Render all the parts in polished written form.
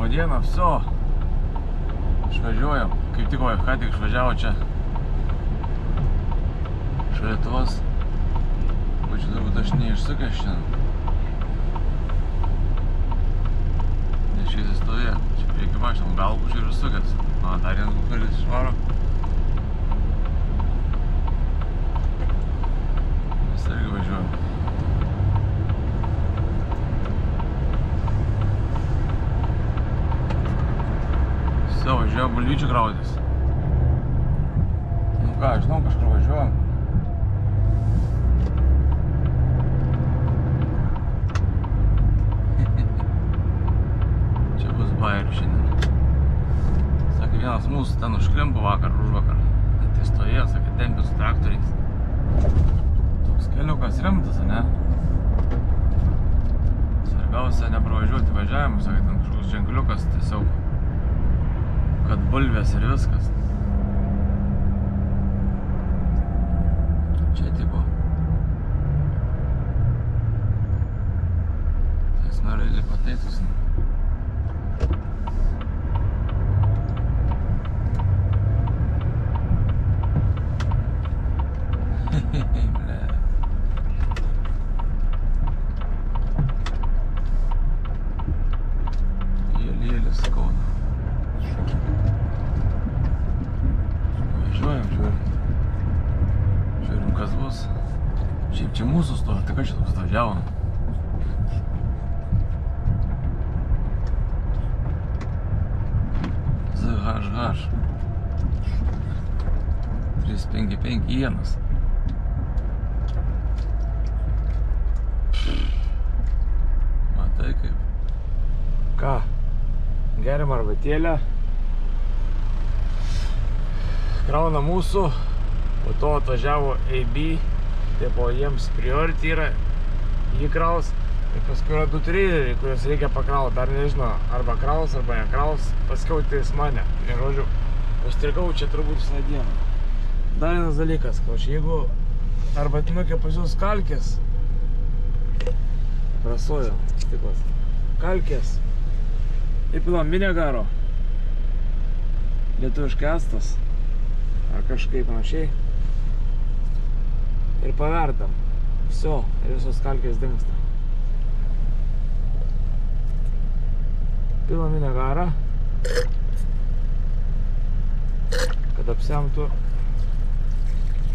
Labą dieną, viso. Išvažiuojam. Kaip tik ką tik išvažiavo čia. Iš Lietuvos. O čia turbūt aš neišsukęs šiandien. Neišeisi stovėti. Čia prieki mašiną. Gal būčiau ir išsukęs. Na, dar vienas buferis išvaro. Mes irgi važiuojam. Važiuoja bulvyčių krautis. Nu ką, žinau, kažkur važiuojam. Čia bus bajerių šiandien. Sakė, vienas mūsų ten užklimpo vakar, užvakar. Tai stovėjo, sakė, tempė su traktoriais. Toks keliukas rimtas, ne? Svarbiausia nepravažiuoti važiavimus, sakė, ten kažkoks ženkliukas tiesiog. Kad bulvės ir viskas. Čia tipo. Tai smarelį pataitus. Ble. Jėlėlis Kauno. Žiūrim, kas bus. Šiaip čia mūsų stovi, tai ką čia toks atvažiavo? ZHH 355 Matai kaip. Ką? Geriam arbatėlę. Krauna mūsų, po to atvažiavo AB, tai po jiems priority yra, jį kraus, ir paskui yra 2 treileriai, kuriuos reikia pakrauti, dar nežinau, arba kraus, arba nekraus, paskiau tais mane, ir žodžiu, užstrigau čia turbūt visą dieną. Dar vienas dalykas, jeigu arbatinukė pas jūs kalkės, prasojo stiklas, kalkės, įpilam vinegaro, lietuviškai actas, ar kažkaip panašiai ir pavertam. Viso, ir visos kalkės dingsta. Pilam vinegarą, kad apsemtų.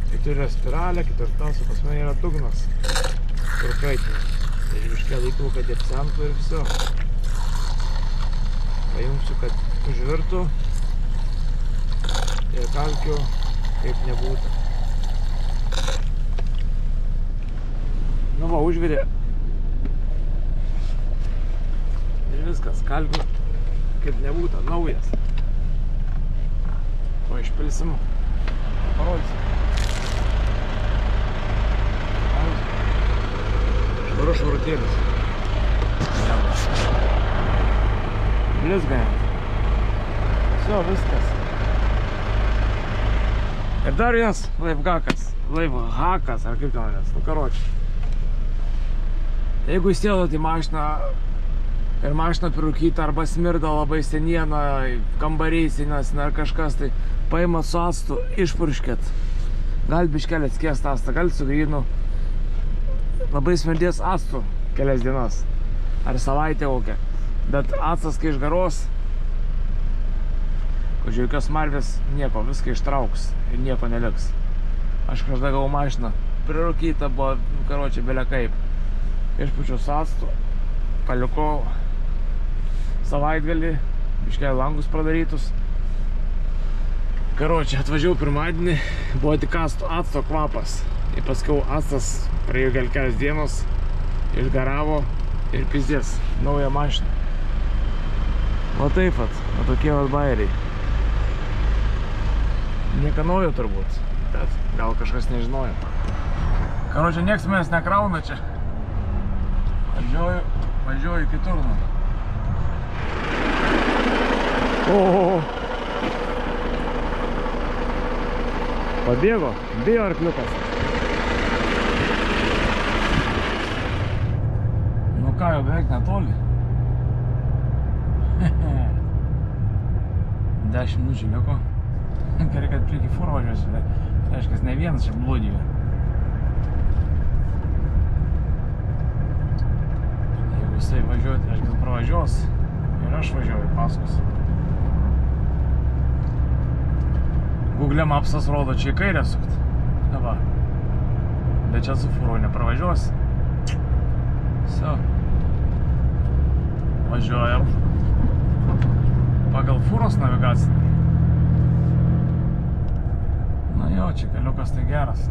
Kitur yra spiralė, kitur tas, o pas mane yra dugnas, kur kaitinas. Tai biškė laikau, kad apsemtų ir viso. Pajungsiu, kad užvirtų. Ir kalkių kaip nebūtų. Nu va, užvirė. Ir viskas, kalkių kaip nebūtų, naujas. O išpilsim, parodysim. Švarus švarutėlis. Blizgajant. Viso, viskas. Ir dar vienas laivhakas, ar kaip ten vadinasi, nu karočiui. Jeigu įsėdot į mašiną ir mašina pirūkyta arba smirda labai seniena, kambariai senesnė ar kažkas, tai paimat su actu, išpurškėt. Galit biškelį atskiest actą, galit su grynu. Labai smirdės actu kelias dienas, ar savaitę kokią. Bet actas, kai išgaros, kad jokios marvės nieko, viską ištrauks ir nieko neliks. Aš kažkada gavau mašiną, prirūkyta buvo, karočiai, belia kaip. Išpučiau su actu, palikau savaitgalį, biškelį langus pradarytus. Karočiai, atvažiavau pirmadienį, buvo tik acto kvapas. Ir paskiau actas praėjo gal kelias dienos, išgaravo ir pizdės, naują mašiną. O taip pat, o tokie vat bajeriai. Nieko naujo turbūt, bet gal kažkas nežinojo. Karočiai, nieks manęs nekrauna čia. Važiuoju kitur. O. Pabėgo, bijo arkliukas. Nu ką, jau beveik netoli. 10 minučių liko. Gerai, kad prieki fūrą važiuosiu, tai reiškia, ne vienas čia blūdijų. Jeigu jisai važiuoja, tai reiškia, pravažiuos ir aš važiuoju paskos. Google Mapsas rodo čia į kairę sukt. Dabar. Bet čia su fūru nepravažiuosi. So. Važiuojam pagal fūros navigacinį. Na jo, čia keliukas tai geras.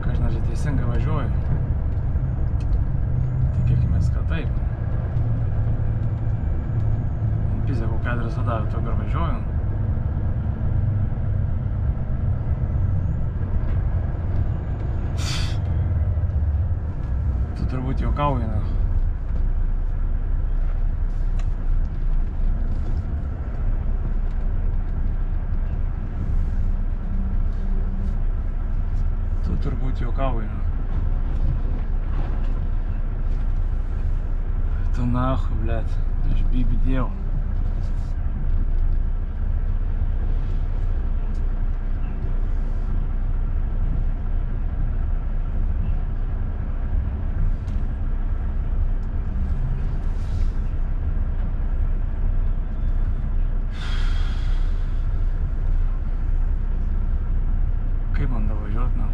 Kažina, čia teisingai važiuoju. Tikėkimės, kad taip. Pizė, kokią adresą davė, tokį ir važiuoju. Tu turbūt juokauji, ne? Tu turbūt juokauji, ne? Tu nahu, blėt, aš bibi dievu. Kaip man davažiuot, na?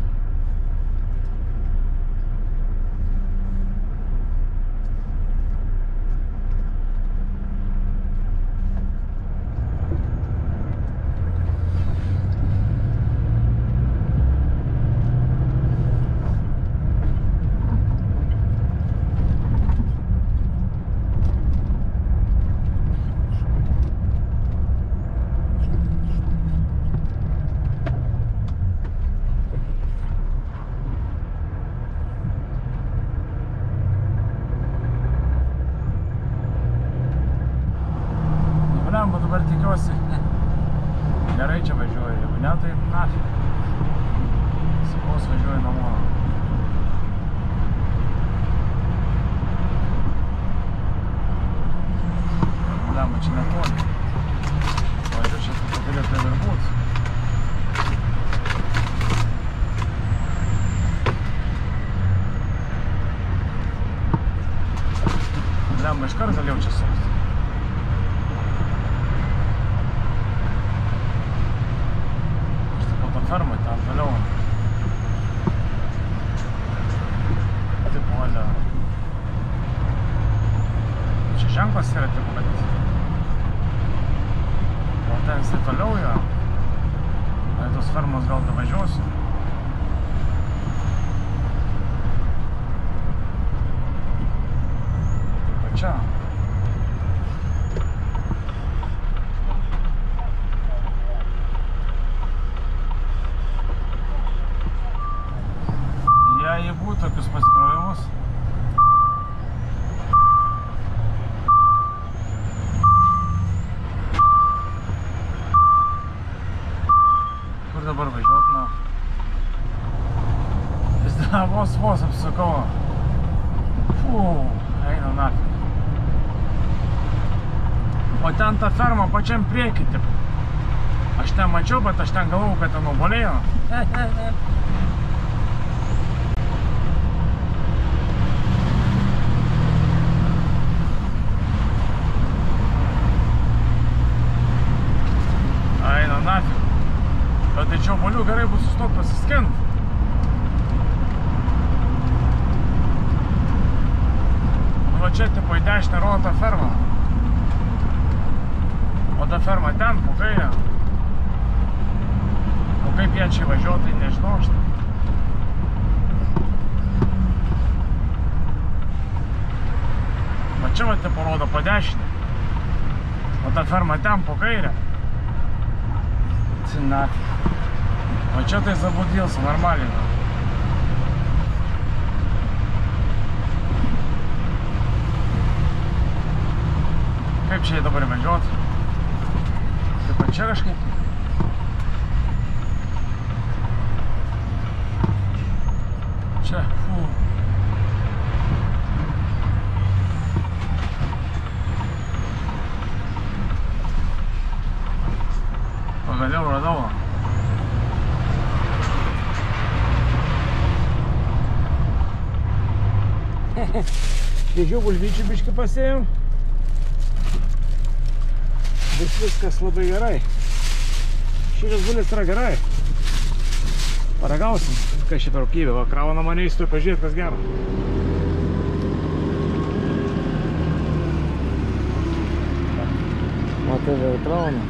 Bet dabar tikiuosi, gerai čia važiuoju, jeigu ne, tai nafig. Sakos važiuoju namo. Lemba, čia netoli. Važiuoju, čia taip galėtų ir būt. Lemba, iškart galėjau čia sukti. Fermai ten toliau. Taip, Olia. Čia ženklas yra tik, bet... O ten jisai toliau yra. Tai tos fermos gal davažiuosiu. Taip, va čia. Jeigu tokius pasikrovimus. Kur dabar važiuot, na? Vis dar vos apsukau. Fū, eina nafig. O ten ta ferma pačiam priekį, taip. Aš ten mačiau, bet aš ten galvau, kad ten obuoliai. Bet tai čia obuolių gerai bus sustot pasiskint. Va čia tipo į dešinę rodo tą fermą. O ta ferma ten, po kairę. O kaip jie čia važiuoja, tai nežinau aš. Va čia va tipo rodo po dešinę. O ta ferma ten, po kairę. Naфиг. А чё ты заблудился? Нормально. Kaip čia dabar važiuot? Taip pat čia kažkaip? Čia, fū. Šviežių bulvyčių biškį pasėjom. Bus viskas labai gerai. Šitas bulės yra gerai. Paragausim, kas čia per kokybė. Va, krauna mane įstui pažiūrėti, kas gero. Matai, vėl krauna.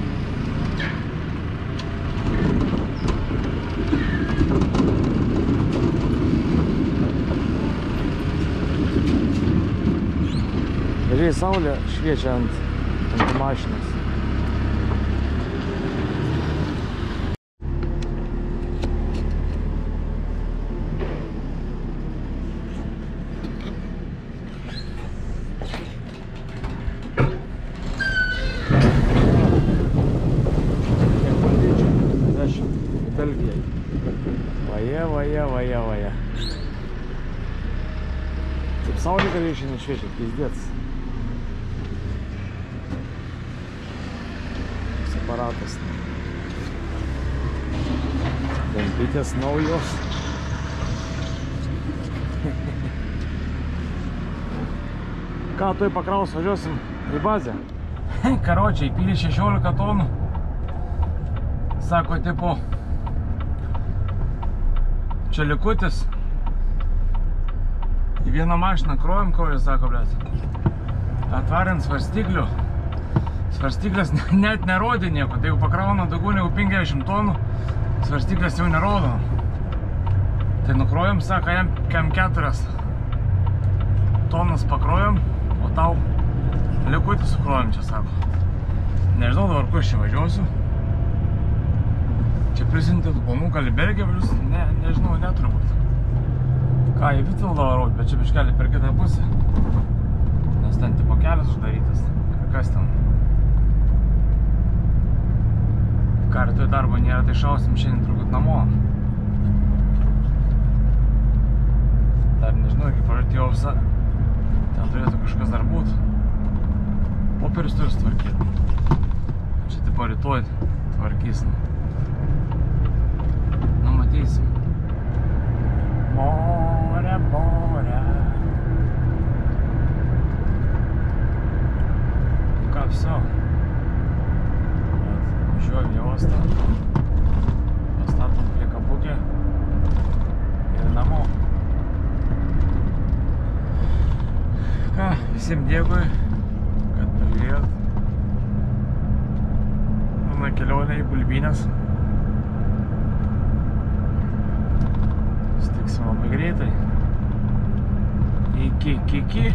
Gražiai saulė šviečia ant mašinos. Belgijai. Vaja. Taip saulė gražiai šiandien šviečia, pizdėts. Aparatas. Lempytės naujos. Ką, tuoj pakraus, važiuosim į bazę. Karočiai, įpylė 16 tonų. Sako, tipo, čia likutis. Į vieną mašiną krojam, sako, blėt. Atvarint svarstyklių. Svarstyklės net nerodė nieko, tai jeigu pakrauna daugiau negu 50 tonų, svarstyklės jau nerodo. Tai nukrojom, sako, jam 4 tonas pakrojom, o tau likutį sukrojom čia, sako. Nežinau dabar, kur aš čia važiuosiu. Čia prisimti tų planų, gal į Belgiją važiuosiu, nežinau, neturbūt. Ką, į Vitvaldą varot, bet čia biškelį per kitą pusę. Nes ten tipo kelias uždarytas. Ir kas ten? Ką rytoj darbo nėra, tai šausim šiandien turbūt namo. Dar nežinau, iki pažiūrėti į ofisą. Ten turėtų kažkas dar būt. Popierius turi sutvarkyti. Čia tipo rytoj tvarkysim. Nu, matysim. More. Ką, viso? Važiuojam į uostą, pastatom prie kabukę ir namo. Ką, visiems dėkui, kad pažiūrėjot. Mano kelionė į Bulbynės. Sutiksim labai greitai. Iki.